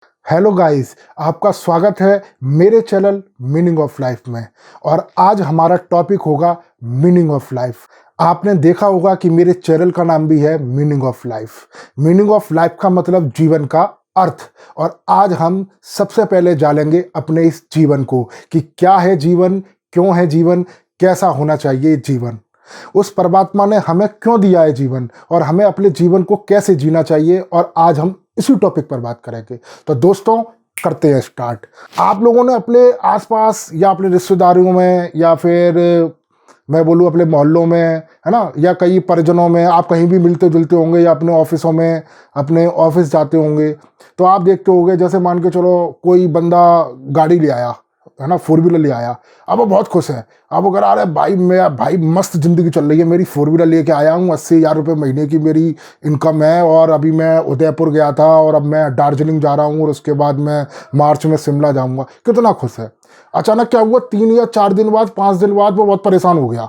Hello guys, आपका स्वागत है मेरे चैनल मीनिंग ऑफ लाइफ में। और आज हमारा टॉपिक होगा मीनिंग ऑफ लाइफ। आपने देखा होगा कि मेरे चैनल का नाम भी है meaning of life. Meaning of life का मतलब जीवन का अर्थ। और आज हम सबसे पहले जानेंगे अपने इस जीवन को कि क्या है जीवन, क्यों है जीवन, कैसा होना चाहिए जीवन। उस परमात्मा ने हमें क्यों दिया है जीवन और हमें अपने जीवन को कैसे जीना चाहिए, और आज हम इसी टॉपिक पर बात करेंगे। तो दोस्तों, करते हैं स्टार्ट। आप लोगों ने अपने आसपास या अपने रिश्तेदारों में या फिर मैं बोलूँ अपने मोहल्लों में, है ना, या कई परिजनों में आप कहीं भी मिलते जुलते होंगे, या अपने ऑफिसों में अपने ऑफिस जाते होंगे, तो आप देखते होंगे जैसे मान के चलो कोई बंदा गाड़ी ले आया, है ना, फोर व्हीलर ले आया। अब वो बहुत खुश है। अब वो कह रहा है भाई मैं भाई मस्त जिंदगी चल रही है, मेरी फोर व्हीलर लेके आया हूँ, 80,000 रुपये महीने की मेरी इनकम है, और अभी मैं उदयपुर गया था और अब मैं दार्जिलिंग जा रहा हूँ और उसके बाद मैं मार्च में शिमला जाऊँगा। कितना खुश है। अचानक क्या हुआ, 3 या 4 दिन बाद, 5 दिन बाद वो बहुत परेशान हो गया,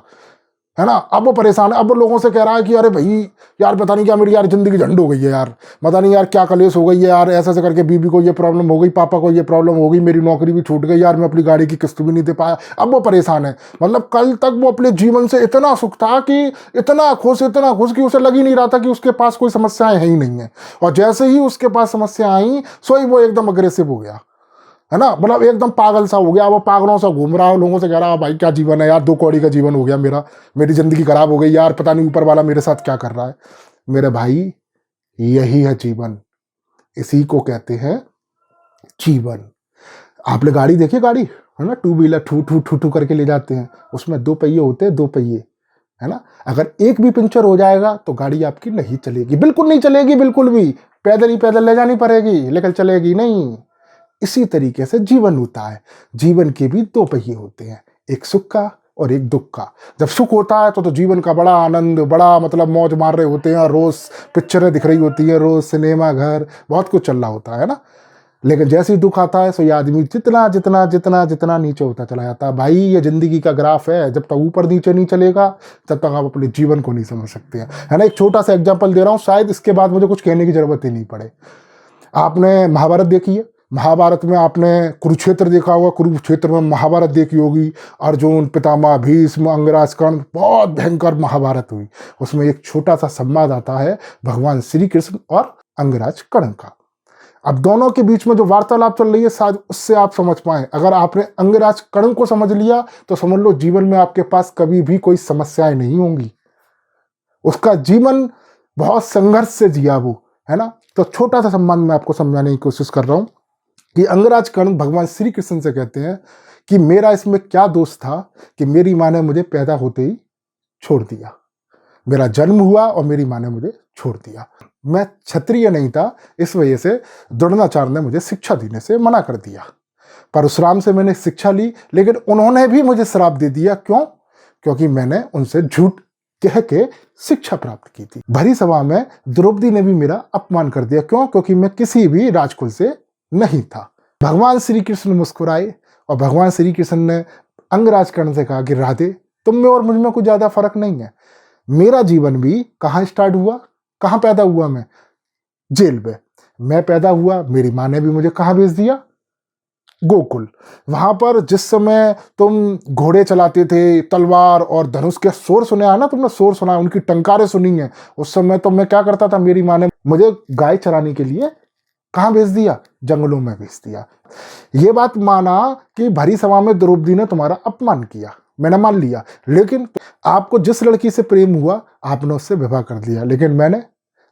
है ना। अब वो परेशान है, अब वो लोगों से कह रहा है कि अरे भाई यार पता नहीं क्या मेरी यार जिंदगी झंड हो गई है यार, पता नहीं यार क्या कलेश हो गई है यार, ऐसे ऐसे करके बीबी को ये प्रॉब्लम हो गई, पापा को ये प्रॉब्लम हो गई, मेरी नौकरी भी छूट गई यार, मैं अपनी गाड़ी की किस्त भी नहीं दे पाया। अब वो परेशान है। मतलब कल तक वो अपने जीवन से इतना सुख था कि इतना खुश कि उसे लग ही नहीं रहा था कि उसके पास कोई समस्याएं है ही नहीं है। और जैसे ही उसके पास समस्या आई, सो ही वो एकदम अग्रेसिव हो गया, है ना। मतलब एकदम पागल सा हो गया। वो पागलों सा घूम रहा है, लोगों से कह रहा है भाई क्या जीवन है यार, 2 कौड़ी का जीवन हो गया मेरा, मेरी जिंदगी खराब हो गई यार, पता नहीं ऊपर वाला मेरे साथ क्या कर रहा है। मेरे भाई, यही है जीवन, इसी को कहते हैं जीवन। आपने गाड़ी देखी, गाड़ी, है ना, 2 व्हीलर ठू ठू ठू ठू करके ले जाते हैं, उसमें 2 पहिए होते हैं, 2 पहिए, है ना। अगर एक भी पंचर हो जाएगा तो गाड़ी आपकी नहीं चलेगी, बिल्कुल नहीं चलेगी, बिल्कुल भी। पैदल ही पैदल ले जानी पड़ेगी, लेकिन चलेगी नहीं। इसी तरीके से जीवन होता है। जीवन के भी 2 पहिए होते हैं, एक सुख का और एक दुख का। जब सुख होता है तो जीवन का बड़ा आनंद, बड़ा मतलब मौज मार रहे होते हैं, रोज पिक्चरें दिख रही होती हैं, रोज सिनेमा घर, बहुत कुछ चल रहा होता है ना। लेकिन जैसे ही दुख आता है सो ये आदमी जितना जितना जितना जितना नीचे होता चला जाता है। भाई ये जिंदगी का ग्राफ है, जब तक ऊपर नीचे नहीं चलेगा तब तक आप अपने जीवन को नहीं समझ सकते हैं, है ना। एक छोटा सा एग्जांपल दे रहा हूँ, शायद इसके बाद मुझे कुछ कहने की जरूरत ही नहीं पड़े। आपने महाभारत देखी है, महाभारत में आपने कुरुक्षेत्र देखा होगा, कुरुक्षेत्र में महाभारत देखी होगी। अर्जुन, पितामह भीष्म, अंगराज कर्ण, बहुत भयंकर महाभारत हुई। उसमें एक छोटा सा संवाद आता है भगवान श्री कृष्ण और अंगराज कर्ण का। अब दोनों के बीच में जो वार्तालाप चल रही है, शायद उससे आप समझ पाए। अगर आपने अंगराज कर्ण को समझ लिया तो समझ लो जीवन में आपके पास कभी भी कोई समस्याएं नहीं होंगी। उसका जीवन बहुत संघर्ष से जिया वो, है ना। तो छोटा सा संबंध मैं आपको समझाने की कोशिश कर रहा हूं कि अंगराज कर्ण भगवान श्री कृष्ण से कहते हैं कि मेरा इसमें क्या दोष था कि मेरी माँ ने मुझे पैदा होते ही छोड़ दिया। मेरा जन्म हुआ और मेरी माँ ने मुझे छोड़ दिया। मैं क्षत्रिय नहीं था, इस वजह से द्रोणाचार्य ने मुझे शिक्षा देने से मना कर दिया। परशुराम से मैंने शिक्षा ली, लेकिन उन्होंने भी मुझे श्राप दे दिया। क्यों? क्योंकि मैंने उनसे झूठ कह के शिक्षा प्राप्त की थी। भरी सभा में द्रौपदी ने भी मेरा अपमान कर दिया। क्यों? क्योंकि मैं किसी भी राजकुल से नहीं था। भगवान श्री कृष्ण मुस्कुराए और भगवान श्री कृष्ण ने अंगराज कर्ण से कहा कि राधे, तुम में और मुझ में कुछ ज्यादा फर्क नहीं है। मेरा जीवन भी कहाँ स्टार्ट हुआ, कहाँ पैदा हुआ मैं? जेल में। मैं पैदा हुआ, मेरी माँ ने भी मुझे कहाँ भेज दिया? गोकुल। वहां पर जिस समय तुम घोड़े चलाते थे, तलवार और धनुष के शोर सुने है ना, तुमने शोर सुना, उनकी टंकारें सुनी है, उस समय तो मैं क्या करता था, मेरी माँ ने मुझे गाय चराने के लिए कहाँ भेज दिया? जंगलों में भेज दिया। ये बात माना कि भरी सभा में द्रौपदी ने तुम्हारा अपमान किया, मैंने मान लिया, लेकिन आपको जिस लड़की से प्रेम हुआ आपने उससे विवाह कर दिया। लेकिन मैंने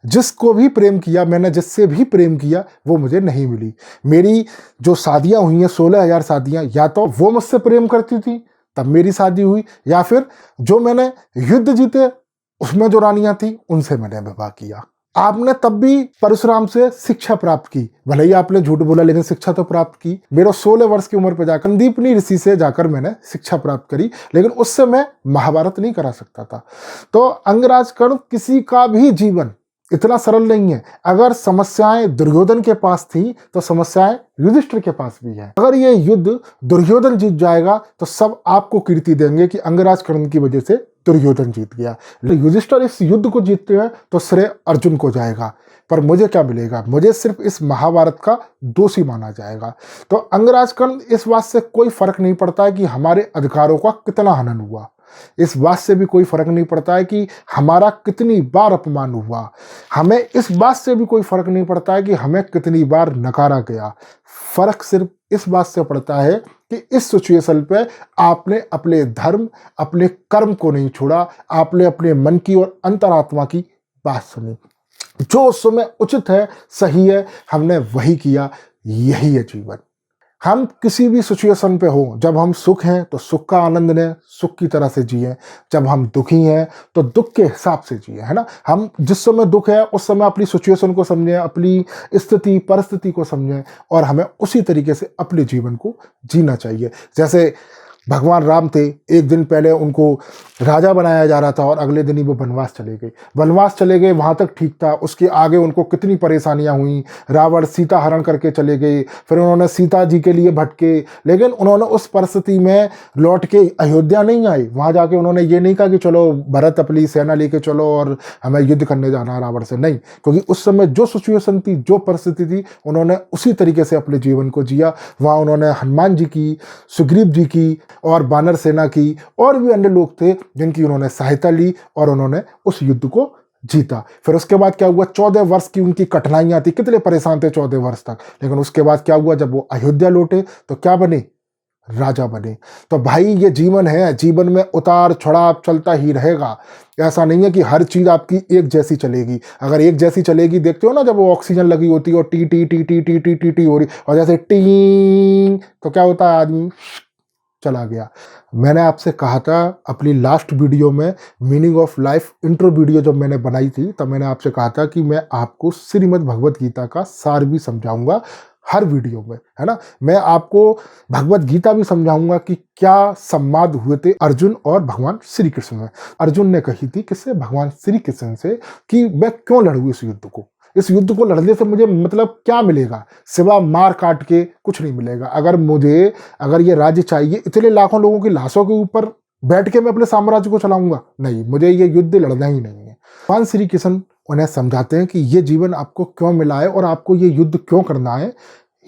जिसको भी प्रेम किया, मैंने जिससे भी प्रेम किया, वो मुझे नहीं मिली। मेरी जो शादियां हुई हैं, 16,000 शादियां, या तो वो मुझसे प्रेम करती थी तब मेरी शादी हुई, या फिर जो मैंने युद्ध जीते उसमें जो रानियां थी उनसे मैंने विवाह किया। आपने तब भी परशुराम से शिक्षा प्राप्त की, भले ही आपने झूठ बोला, लेकिन शिक्षा तो प्राप्त की। मेरा 16 वर्ष की उम्र पर जाकर संदीपनी ऋषि से जाकर मैंने शिक्षा प्राप्त करी, लेकिन उससे मैं महाभारत नहीं करा सकता था। तो अंगराज कर्ण किसी का भी जीवन इतना सरल नहीं है। अगर समस्याएं दुर्योधन के पास थी तो समस्याएं युधिष्ठिर के पास भी है। अगर ये युद्ध दुर्योधन जीत जाएगा तो सब आपको कीर्ति देंगे कि अंगराज कर्ण की वजह से दुर्योधन जीत गया। युधिष्ठिर इस युद्ध को जीतते हैं तो श्रेय अर्जुन को जाएगा, पर मुझे क्या मिलेगा? मुझे सिर्फ इस महाभारत का दोषी माना जाएगा। तो अंगराज कर्ण इस बात से कोई फर्क नहीं पड़ता है कि हमारे अधिकारों का कितना हनन हुआ, इस बात से भी कोई फर्क नहीं पड़ता है कि हमारा कितनी बार अपमान हुआ, हमें इस बात से भी कोई फर्क नहीं पड़ता है कि हमें कितनी बार नकारा गया। फर्क सिर्फ इस बात से पड़ता है कि इस सिचुएशन पे आपने अपने धर्म, अपने कर्म को नहीं छोड़ा, आपने अपने मन की और अंतरात्मा की बात सुनी। जो उस समय उचित है, सही है, हमने वही किया। यही है जीवन। हम किसी भी सिचुएशन पे हो, जब हम सुख हैं तो सुख का आनंद लें, सुख की तरह से जिए। जब हम दुखी हैं तो दुख के हिसाब से जिए, है ना। हम जिस समय दुख है उस समय अपनी सिचुएशन को समझें, अपनी स्थिति परिस्थिति को समझें और हमें उसी तरीके से अपने जीवन को जीना चाहिए। जैसे भगवान राम थे, एक दिन पहले उनको राजा बनाया जा रहा था और अगले दिन ही वो वनवास चले गए। वनवास चले गए, वहाँ तक ठीक था, उसके आगे उनको कितनी परेशानियाँ हुई। रावण सीता हरण करके चले गए, फिर उन्होंने सीता जी के लिए भटके, लेकिन उन्होंने उस परिस्थिति में लौट के अयोध्या नहीं आए। वहाँ जाके उन्होंने ये नहीं कहा कि चलो भरत अपनी सेना लेके चलो और हमें युद्ध करने जाना है रावण से, नहीं। क्योंकि उस समय जो सिचुएशन थी, जो परिस्थिति थी, उन्होंने उसी तरीके से अपने जीवन को जिया। वहाँ उन्होंने हनुमान जी की, सुग्रीव जी की और वानर सेना की और भी अन्य लोग थे जिनकी उन्होंने सहायता ली और उन्होंने उस युद्ध को जीता। फिर उसके बाद क्या हुआ? 14 वर्ष की उनकी कठिनाइयां थी, कितने परेशान थे 14 वर्ष तक। लेकिन उसके बाद क्या हुआ? जब वो अयोध्या लौटे तो क्या बने? राजा बने। तो भाई ये जीवन है, जीवन में उतार चढ़ाव चलता ही रहेगा। ऐसा नहीं है कि हर चीज आपकी एक जैसी चलेगी। अगर एक जैसी चलेगी, देखते हो ना जब वो ऑक्सीजन लगी होती है और T T T T T T T T हो रही, और जैसे टी, तो क्या होता है? आदमी चला गया। मैंने आपसे कहा था अपनी लास्ट वीडियो में, meaning of life intro video जब मैंने बनाई थी, तब मैंने आपसे कहा था कि मैं आपको श्रीमद् भगवत गीता का सार भी समझाऊंगा हर वीडियो में, है ना। मैं आपको भगवत गीता भी समझाऊंगा कि क्या संवाद हुए थे अर्जुन और भगवान श्री कृष्ण में। अर्जुन ने कही थी किससे? भगवान श्री कृष्ण से, कि मैं क्यों लड़ूं इस युद्ध को, इस युद्ध को लड़ने से मुझे मतलब क्या मिलेगा? सिवा मार काट के कुछ नहीं मिलेगा। अगर ये राज्य चाहिए, इतने लाखों लोगों की लाशों के ऊपर बैठ के मैं अपने साम्राज्य को चलाऊंगा? नहीं, मुझे ये युद्ध लड़ना ही नहीं है। भगवान श्री कृष्ण उन्हें समझाते हैं कि ये जीवन आपको क्यों मिला है और आपको ये युद्ध क्यों करना है।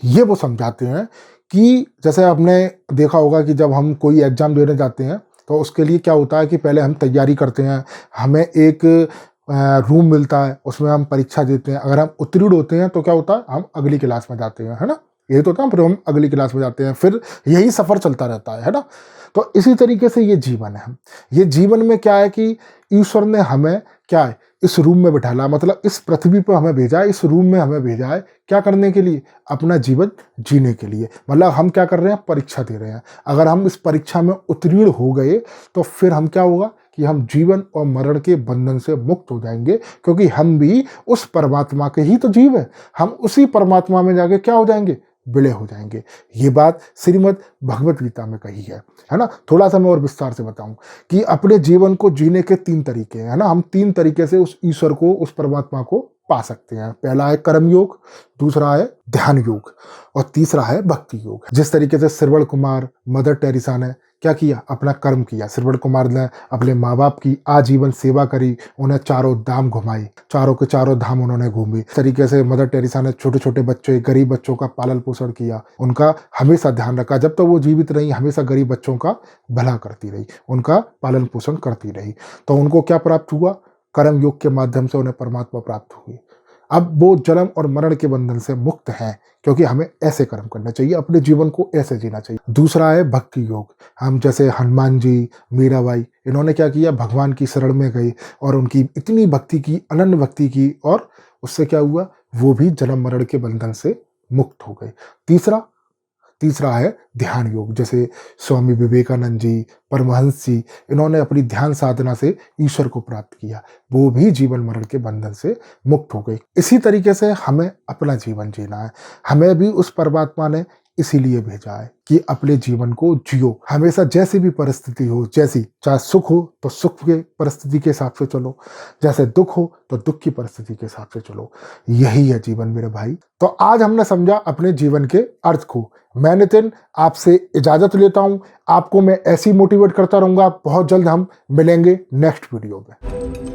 ये वो समझाते हैं कि जैसे आपने देखा होगा कि जब हम कोई एग्जाम देने जाते हैं तो उसके लिए क्या होता है कि पहले हम तैयारी करते हैं, हमें एक रूम मिलता है, उसमें हम परीक्षा देते हैं। अगर हम उत्तीर्ण होते हैं तो क्या होता है? हम अगली क्लास में जाते हैं, है ना। यही तो होता है, फिर हम अगली क्लास में जाते हैं, फिर यही सफर चलता रहता है ना। तो इसी तरीके से ये जीवन है। ये जीवन में क्या है कि ईश्वर ने हमें क्या है, इस रूम में बिठाला, मतलब इस पृथ्वी पर हमें भेजा है, इस रूम में हमें भेजा है। क्या करने के लिए? अपना जीवन जीने के लिए। मतलब हम क्या कर रहे हैं? परीक्षा दे रहे हैं। अगर हम इस परीक्षा में उत्तीर्ण हो गए तो फिर हम क्या होगा कि हम जीवन और मरण के बंधन से मुक्त हो जाएंगे, क्योंकि हम भी उस परमात्मा के ही तो जीव हैं। हम उसी परमात्मा में जाके क्या हो जाएंगे? विलय हो जाएंगे। ये बात श्रीमद् भगवत गीता में कही है ना। थोड़ा सा मैं और विस्तार से बताऊं कि अपने जीवन को जीने के 3 तरीके हैं, है ना। हम 3 तरीके से उस ईश्वर को, उस परमात्मा को पा सकते हैं। पहला है कर्म योग, दूसरा है ध्यान योग और तीसरा है भक्ति योग। जिस तरीके से श्रवण कुमार, मदर टेरेसा ने क्या किया? अपना कर्म किया। श्रवण कुमार ने अपने माँ बाप की आजीवन सेवा करी, उन्हें चारों धाम घुमाई, चारों के चारों धाम उन्होंने घूमी। इस तरीके से मदर टेरेसा ने छोटे छोटे बच्चे, गरीब बच्चों का पालन पोषण किया, उनका हमेशा ध्यान रखा। जब तक वो जीवित रही, हमेशा गरीब बच्चों का भला करती रही, उनका पालन पोषण करती रही। तो उनको क्या प्राप्त हुआ? कर्म योग के माध्यम से उन्हें परमात्मा प्राप्त हुई। अब वो जन्म और मरण के बंधन से मुक्त हैं, क्योंकि हमें ऐसे कर्म करना चाहिए, अपने जीवन को ऐसे जीना चाहिए। दूसरा है भक्ति योग। हम जैसे हनुमान जी, मीराबाई, इन्होंने क्या किया? भगवान की शरण में गए और उनकी इतनी भक्ति की, अनन्य भक्ति की, और उससे क्या हुआ? वो भी जन्म मरण के बंधन से मुक्त हो गए। तीसरा है ध्यान योग। जैसे स्वामी विवेकानंद जी, परमहंस जी, इन्होंने अपनी ध्यान साधना से ईश्वर को प्राप्त किया, वो भी जीवन मरण के बंधन से मुक्त हो गए। इसी तरीके से हमें अपना जीवन जीना है। हमें भी उस परमात्मा ने इसीलिए भेजा है कि अपने जीवन को जियो। हमेशा जैसी भी परिस्थिति हो, जैसी चाहे सुख हो तो सुख के परिस्थिति के हिसाब से चलो, जैसे दुख हो तो दुख की परिस्थिति के हिसाब से चलो। यही है जीवन मेरे भाई। तो आज हमने समझा अपने जीवन के अर्थ को। मैं नितिन आपसे इजाजत लेता हूं। आपको मैं ऐसी मोटिवेट करता रहूंगा। बहुत जल्द हम मिलेंगे नेक्स्ट वीडियो में।